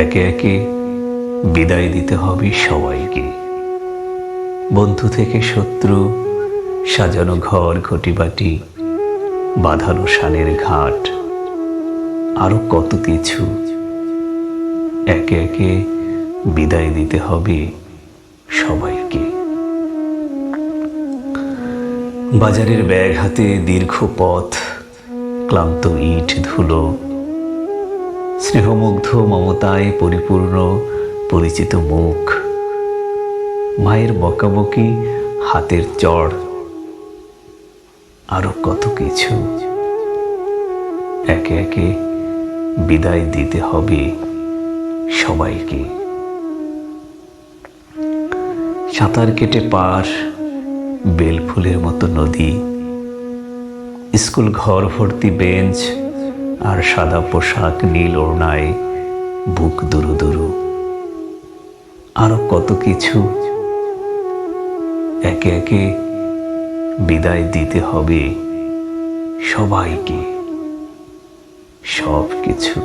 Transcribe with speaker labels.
Speaker 1: একে একে বিদায় দিতে হবে সবাইকে। বন্ধু থেকে শত্রু, সাজানো ঘর ঘটিবাটি, বাঁধানো শানের ঘাট, আরো কত কিছু। একে একে বিদায় দিতে হবে সবাইকে। বাজারের ব্যাগ হাতে দীর্ঘ পথ, ক্লান্ত ইট ধুলো, স্নেহমুগ্ধ মমতায় পরিপূর্ণ পরিচিত মুখ, মায়ের বকাবকি, হাতের চড়, আরো কত কিছু। একে একে বিদায় দিতে হবে সবাইকে। সাঁতার কেটে পার, বেলফুলের মতো নদী, স্কুল ঘর ভর্তি বেঞ্চ আর সাদা পোশাক, নীল ওড়নায় বুক দুরু দুরু, আরো কত কিছু। একে একে বিদায় দিতে হবে সবাইকে, সব কিছু।